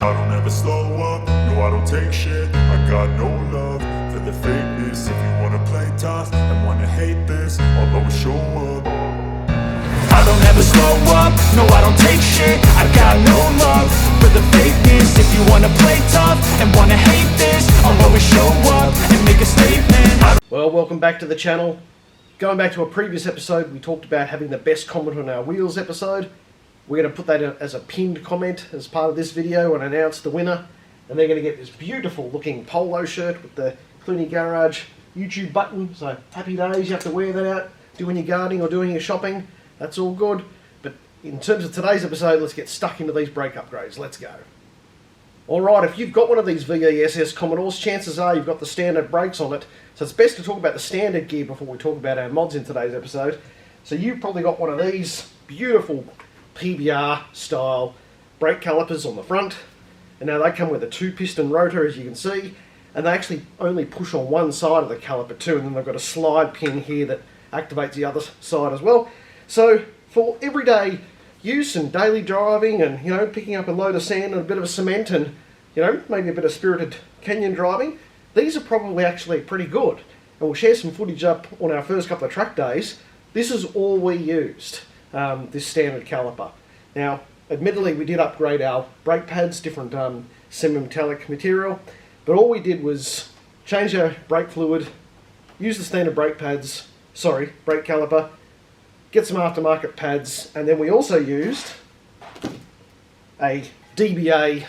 I don't ever slow up, no I don't take shit. I got no love for the fakeness. If you wanna play tough and wanna hate this, I'll always show up. I don't ever slow up, no I don't take shit. I got no love for the fakeness. If you wanna play tough and wanna hate this, I'll always show up and make a statement. Well, welcome back to the channel. Going back to a previous episode, we talked about having the best comment on our wheels episode. We're going to put that as a pinned comment as part of this video and announce the winner. And they're going to get this beautiful looking polo shirt with the Clooney Garage YouTube button. So happy days, you have to wear that out doing your gardening or doing your shopping. That's all good. But in terms of today's episode, let's get stuck into these brake upgrades. Let's go. Alright, if you've got one of these VE SS Commodores, chances are you've got the standard brakes on it. So it's best to talk about the standard gear before we talk about our mods in today's episode. So you've probably got one of these beautiful PBR style brake calipers on the front, and now they come with a 2-piston rotor, as you can see, and they actually only push on one side of the caliper too, and then they've got a slide pin here that activates the other side as well. So for everyday use and daily driving and, you know, picking up a load of sand and a bit of cement and, you know, maybe a bit of spirited canyon driving, these are probably actually pretty good. And we'll share some footage up on our first couple of track days. This is all we used. This standard caliper. Now, admittedly, we did upgrade our brake pads, different semi-metallic material, but all we did was change our brake fluid, use the standard brake caliper, get some aftermarket pads, and then we also used a DBA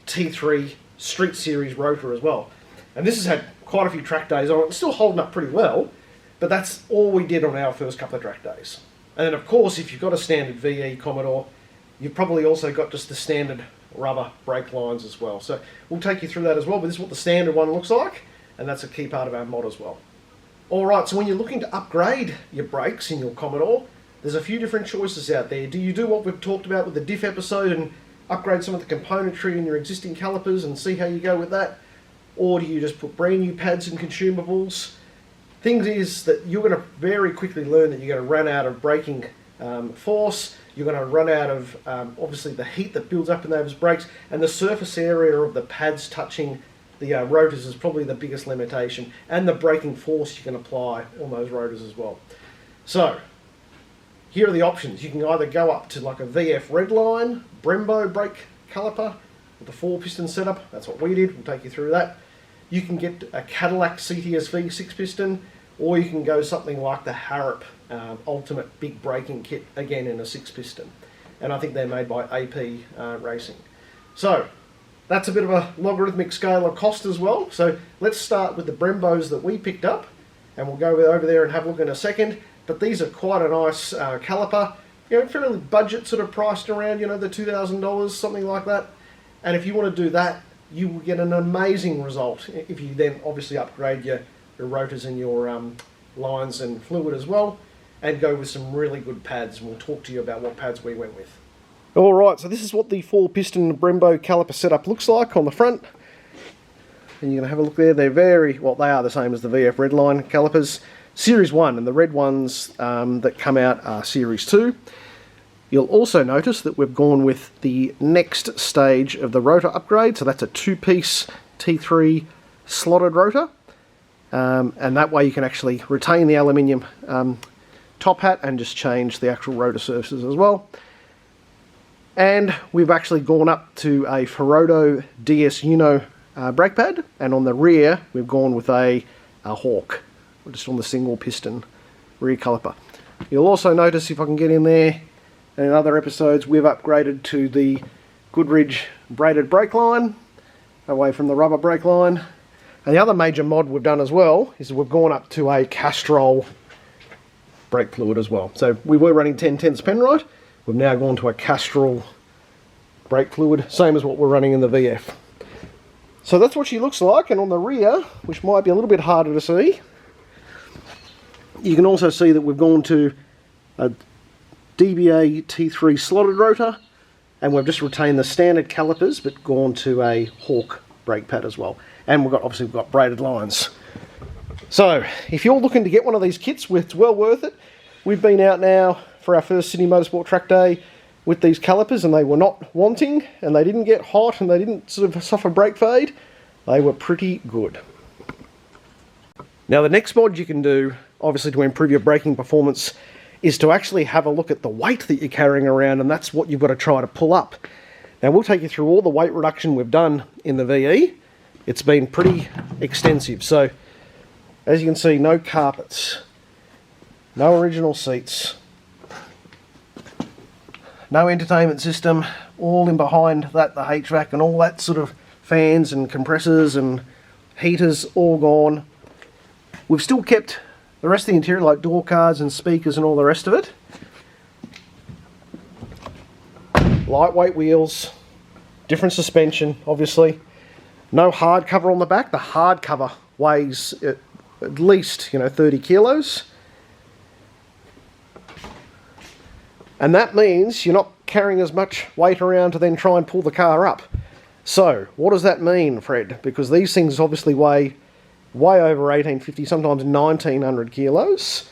T3 Street Series rotor as well. And this has had quite a few track days on it. It's still holding up pretty well, but that's all we did on our first couple of track days. And then, of course, if you've got a standard VE Commodore, you've probably also got just the standard rubber brake lines as well. So we'll take you through that as well, but this is what the standard one looks like, and that's a key part of our mod as well. Alright, so when you're looking to upgrade your brakes in your Commodore, there's a few different choices out there. Do you do what we've talked about with the diff episode and upgrade some of the componentry in your existing calipers and see how you go with that? Or do you just put brand new pads and consumables? Thing is that you're going to very quickly learn that you're going to run out of braking force, you're going to run out of obviously the heat that builds up in those brakes, and the surface area of the pads touching the rotors is probably the biggest limitation, and the braking force you can apply on those rotors as well. So, here are the options. You can either go up to like a VF Redline, Brembo brake caliper with a 4-piston setup. That's what we did. We'll take you through that. You can get a Cadillac CTSV 6-piston, or you can go something like the Harrop Ultimate Big Braking Kit, again in a 6-piston. And I think they're made by AP Racing. So, that's a bit of a logarithmic scale of cost as well. So, let's start with the Brembos that we picked up, and we'll go over there and have a look in a second. But these are quite a nice caliper, you know, fairly budget sort of priced around, you know, the $2,000, something like that. And if you want to do that, you will get an amazing result if you then obviously upgrade your rotors and your lines and fluid as well, and go with some really good pads. And we'll talk to you about what pads we went with. Alright, so this is what the 4-piston Brembo caliper setup looks like on the front. And you're going to have a look there. They're very, well, they are the same as the VF Redline calipers. Series 1, and the red ones that come out are Series 2. You'll also notice that we've gone with the next stage of the rotor upgrade, so that's a 2-piece T3 slotted rotor, and that way you can actually retain the aluminium top hat and just change the actual rotor surfaces as well. And we've actually gone up to a Ferodo Uno brake pad, and on the rear we've gone with a Hawk, just on the single piston rear caliper. You'll also notice, if I can get in there, and in other episodes we've upgraded to the Goodrich braided brake line, away from the rubber brake line. And the other major mod we've done as well is we've gone up to a Castrol brake fluid as well. So we were running 10/10 Penrite, we've now gone to a Castrol brake fluid, same as what we're running in the VF. So that's what she looks like, and on the rear, which might be a little bit harder to see, you can also see that we've gone to a DBA T3 slotted rotor, and we've just retained the standard calipers but gone to a Hawk brake pad as well. And obviously we've got braided lines. So if you're looking to get one of these kits, it's well worth it. We've been out now for our first Sydney Motorsport track day. with these calipers and they were not wanting and they didn't get hot and they didn't sort of suffer brake fade, they were pretty good. Now the next mod you can do, obviously to improve your braking performance, is to actually have a look at the weight that you're carrying around, and that's what you've got to try to pull up. Now we'll take you through all the weight reduction we've done in the VE. It's been pretty extensive. So as you can see, no carpets, no original seats, no entertainment system, all in behind that, the HVAC and all that sort of fans and compressors and heaters all gone. We've still kept the rest of the interior, like door cards and speakers and all the rest of it. Lightweight wheels, different suspension, obviously. No hard cover on the back. The hard cover weighs at least 30 kilos. And that means you're not carrying as much weight around to then try and pull the car up. So, what does that mean, Fred? Because these things obviously weigh way over 1850, sometimes 1900 kilos.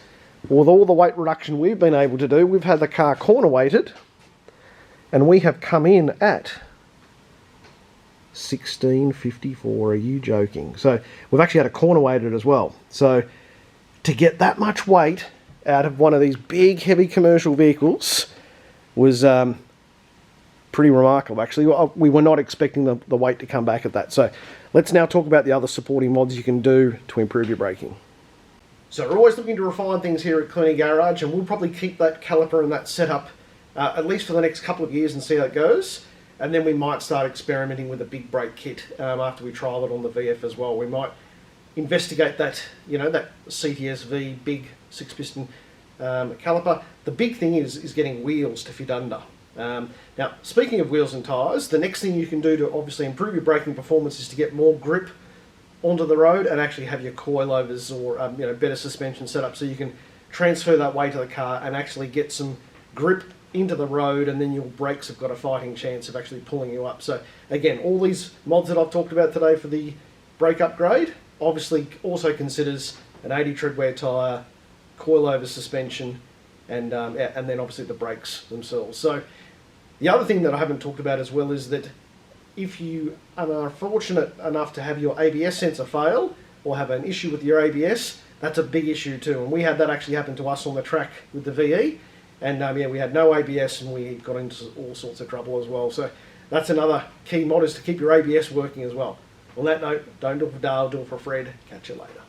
With all the weight reduction we've been able to do, we've had the car corner weighted, and we have come in at 1654. Are you joking? So we've actually had a corner weighted as well. So to get that much weight out of one of these big, heavy commercial vehicles was pretty remarkable, actually. We were not expecting the weight to come back at that. So let's now talk about the other supporting mods you can do to improve your braking. So we're always looking to refine things here at Cleaning Garage, and we'll probably keep that caliper and that setup at least for the next couple of years and see how it goes. And then we might start experimenting with a big brake kit after we trial it on the VF as well. We might investigate that, that CTS-V big 6-piston caliper. The big thing is getting wheels to fit under. Now, speaking of wheels and tyres, the next thing you can do to obviously improve your braking performance is to get more grip onto the road and actually have your coilovers or better suspension set up so you can transfer that weight to the car and actually get some grip into the road, and then your brakes have got a fighting chance of actually pulling you up. So again, all these mods that I've talked about today for the brake upgrade obviously also considers an 80 tread wear tyre, coilover suspension, and then obviously the brakes themselves. So the other thing that I haven't talked about as well is that if you are fortunate enough to have your ABS sensor fail or have an issue with your ABS, that's a big issue too. And we had that actually happen to us on the track with the VE. And we had no ABS and we got into all sorts of trouble as well. So that's another key mod, is to keep your ABS working as well. On that note, don't do it for Dale, do it for Fred. Catch you later.